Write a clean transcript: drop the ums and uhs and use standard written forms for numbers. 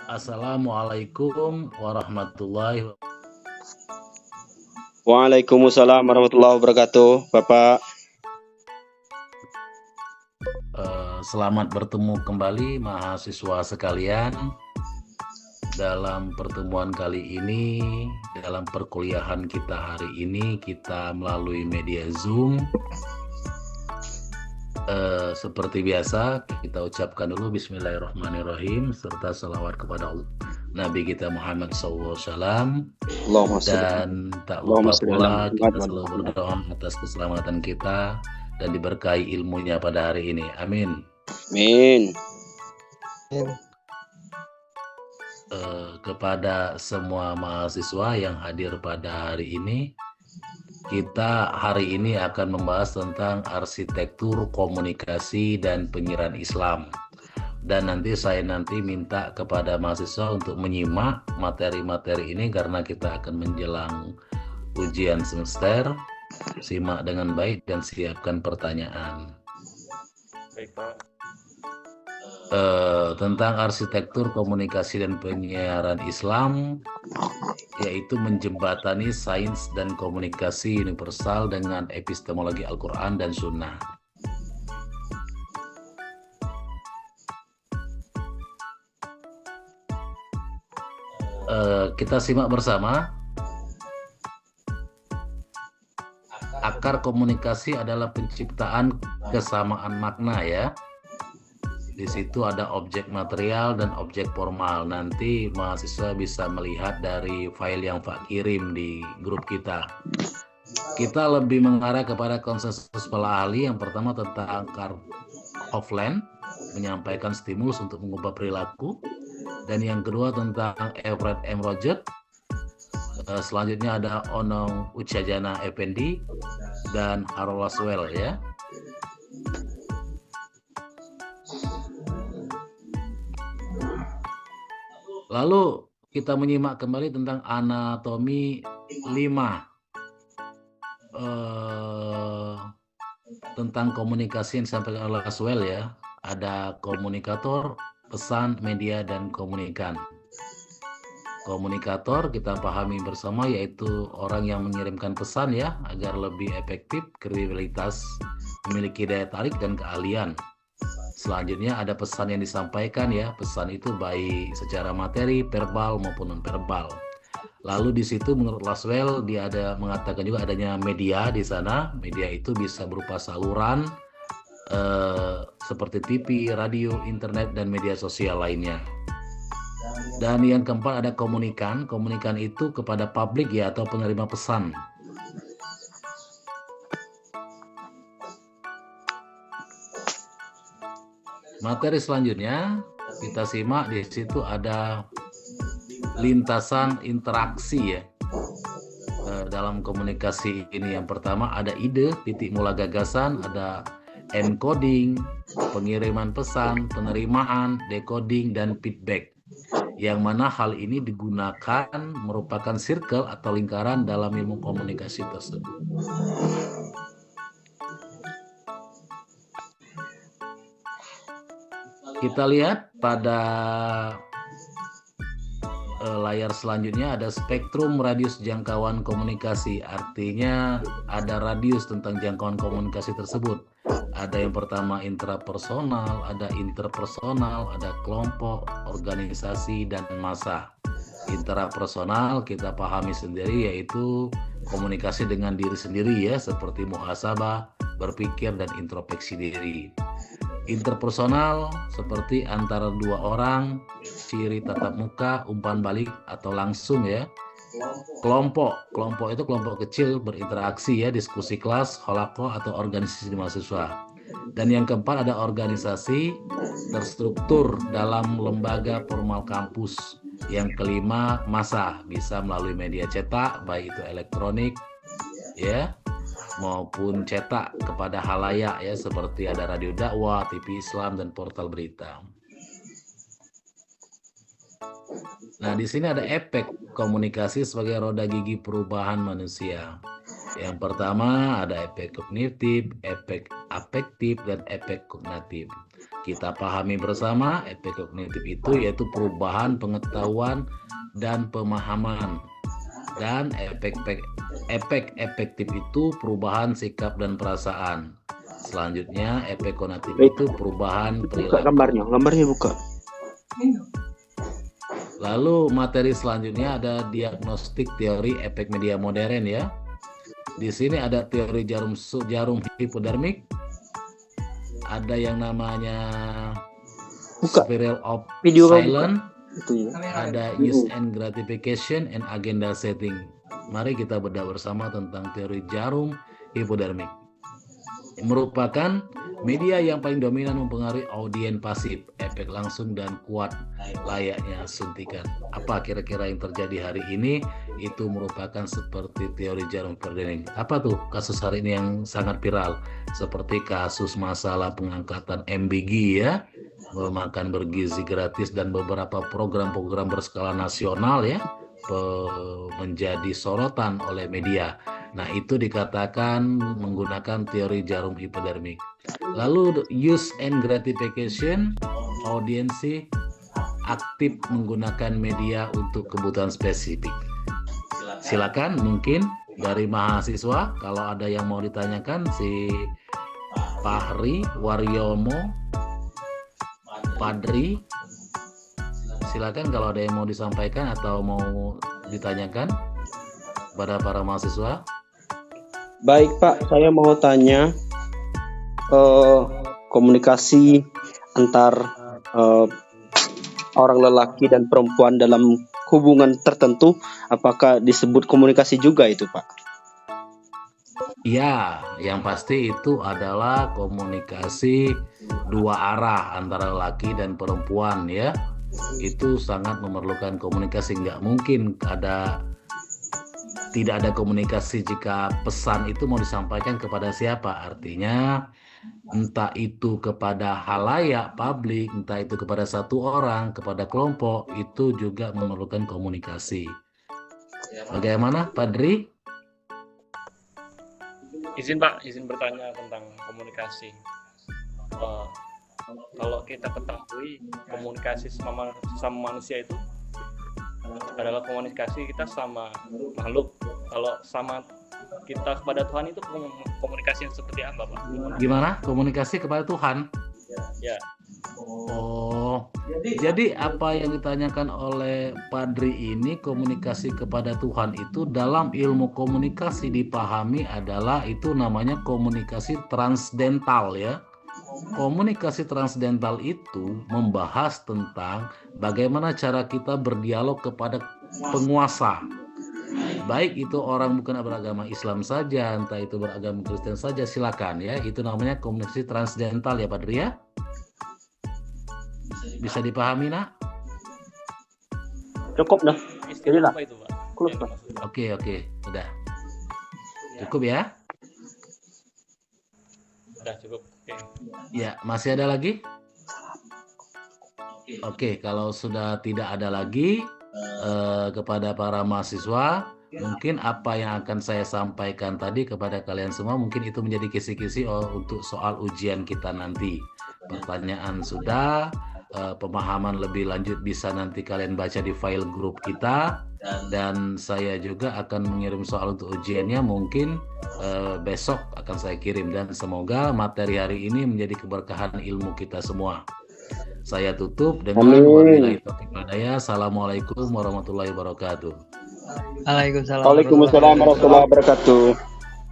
Assalamualaikum warahmatullahi wabarakatuh. Waalaikumsalam warahmatullahi wabarakatuh, Bapak. Selamat bertemu kembali mahasiswa sekalian. Dalam pertemuan kali ini, dalam perkuliahan kita hari ini, kita melalui media Zoom. Seperti biasa, kita ucapkan dulu Bismillahirrahmanirrahim serta salawat kepada Nabi kita Muhammad SAW. Dan tak lupa pula kita selalu berdoa atas keselamatan kita dan diberkahi ilmunya pada hari ini. Amin. Amin. Kepada semua mahasiswa yang hadir pada hari ini, kita hari ini akan membahas tentang arsitektur komunikasi dan penyiaran Islam. Dan saya minta kepada mahasiswa untuk menyimak materi-materi ini karena kita akan menjelang ujian semester. Simak dengan baik dan siapkan pertanyaan. Baik, Pak. Tentang arsitektur komunikasi dan penyiaran Islam, yaitu menjembatani sains dan komunikasi universal dengan epistemologi Al-Quran dan Sunnah. Kita simak bersama. Akar komunikasi adalah penciptaan kesamaan makna ya. Di situ ada objek material dan objek formal. Nanti mahasiswa bisa melihat dari file yang Pak kirim di grup kita. Kita lebih mengarah kepada konsensus para ahli. Yang pertama tentang Karl Hofland, menyampaikan stimulus untuk mengubah perilaku. Dan yang kedua tentang Everett M. Rogers. Selanjutnya ada Onong Uchajana Effendi dan Harold Laswell ya. Lalu kita menyimak kembali tentang anatomi 5 tentang komunikasi yang disampaikan oleh Laswell ya. Ada komunikator, pesan, media, dan komunikan. Komunikator kita pahami bersama yaitu orang yang mengirimkan pesan ya agar lebih efektif, kredibilitas, memiliki daya tarik dan keahlian. Selanjutnya ada pesan yang disampaikan ya. Pesan itu baik secara materi, verbal maupun non-verbal. Lalu di situ menurut Laswell dia ada mengatakan juga adanya media di sana. Media itu bisa berupa saluran seperti TV, radio, internet dan media sosial lainnya. Dan yang keempat ada komunikan. Komunikan itu kepada publik ya atau penerima pesan. Materi selanjutnya kita simak. Di situ ada lintasan interaksi ya dalam komunikasi ini. Yang pertama ada ide, titik mula gagasan, ada encoding, pengiriman pesan, penerimaan, decoding, dan feedback. Yang mana hal ini digunakan merupakan circle atau lingkaran dalam ilmu komunikasi tersebut. Kita lihat pada layar selanjutnya ada spektrum radius jangkauan komunikasi. Artinya ada radius tentang jangkauan komunikasi tersebut. Ada yang pertama intrapersonal, ada interpersonal, ada kelompok, organisasi, dan massa. Intrapersonal kita pahami sendiri yaitu komunikasi dengan diri sendiri ya, seperti muhasabah, berpikir, dan introspeksi diri. Interpersonal seperti antara dua orang, ciri tatap muka, umpan balik atau langsung ya. Kelompok itu kelompok kecil berinteraksi ya, diskusi kelas, holakoh atau organisasi mahasiswa. Dan yang keempat ada organisasi terstruktur dalam lembaga formal kampus. Yang kelima massa, bisa melalui media cetak baik itu elektronik ya maupun cetak kepada halayak ya, seperti ada radio dakwah, TV Islam, dan portal berita. Nah, di sini ada efek komunikasi sebagai roda gigi perubahan manusia. Yang pertama ada efek kognitif, efek afektif, dan efek kognitif. Kita pahami bersama efek kognitif itu yaitu perubahan pengetahuan dan pemahaman. Dan efek efektif itu perubahan sikap dan perasaan. Selanjutnya efek kognitif itu perubahan Buka perilaku. gambarnya buka. Lalu materi selanjutnya ada diagnostik teori efek media modern ya. Di sini ada teori jarum hipodermik. Ada yang namanya Buka. spiral of Video kamu silence. Itu ya. Ada use and gratification and agenda setting. Mari kita bedah bersama tentang teori jarum hipodermik. Merupakan media yang paling dominan mempengaruhi audiens pasif, efek langsung dan kuat layaknya suntikan. Apa kira-kira yang terjadi hari ini? Itu merupakan seperti teori jarum hipodermik. Apa tuh kasus hari ini yang sangat viral? Seperti kasus masalah pengangkatan MBG ya, makan bergizi gratis dan beberapa program-program berskala nasional ya menjadi sorotan oleh media. Nah, itu dikatakan menggunakan teori jarum hipodermik. Lalu use and gratification, audiensi aktif menggunakan media untuk kebutuhan spesifik. Silakan mungkin dari mahasiswa kalau ada yang mau ditanyakan, si Fahri Waryomo Padri, silakan kalau ada yang mau disampaikan atau mau ditanyakan pada para mahasiswa. Baik Pak, saya mau tanya komunikasi antar orang lelaki dan perempuan dalam hubungan tertentu, apakah disebut komunikasi juga itu Pak? Ya, yang pasti itu adalah komunikasi dua arah antara laki dan perempuan ya. Itu sangat memerlukan komunikasi. Nggak mungkin tidak ada komunikasi jika pesan itu mau disampaikan kepada siapa. Artinya entah itu kepada halayak publik, entah itu kepada satu orang, kepada kelompok, itu juga memerlukan komunikasi. Bagaimana Pak Dri? Izin Pak, izin bertanya tentang komunikasi. Kalau kita ketahui komunikasi sama manusia itu adalah komunikasi kita sama makhluk. Kalau sama kita kepada Tuhan itu komunikasi yang seperti apa Pak? Gimana? Komunikasi kepada Tuhan? Ya. Oh, jadi apa yang ditanyakan oleh Padri ini komunikasi kepada Tuhan itu dalam ilmu komunikasi dipahami adalah itu namanya komunikasi transdental ya. Komunikasi transdental itu membahas tentang bagaimana cara kita berdialog kepada penguasa. Baik itu orang bukan beragama Islam saja, entah itu beragama Kristen saja, silakan ya. Itu namanya komunikasi transdental ya Padri ya. Bisa dipahami nak? Cukup dah. Istilah apa itu Pak? Close, Pak. Oke, udah. Cukup ya? Udah cukup. Oke. Ya, masih ada lagi? Oke, kalau sudah tidak ada lagi kepada para mahasiswa, mungkin apa yang akan saya sampaikan tadi kepada kalian semua mungkin itu menjadi kisi-kisi untuk soal ujian kita nanti. Pertanyaan sudah, pemahaman lebih lanjut bisa nanti kalian baca di file grup kita, dan saya juga akan mengirim soal untuk ujiannya mungkin besok akan saya kirim, dan semoga materi hari ini menjadi keberkahan ilmu kita semua. Saya tutup dengan wabillahi taufiq wal hidayah. Assalamualaikum warahmatullahi wabarakatuh. Waalaikumsalam Waalaikumsalam warahmatullahi wabarakatuh.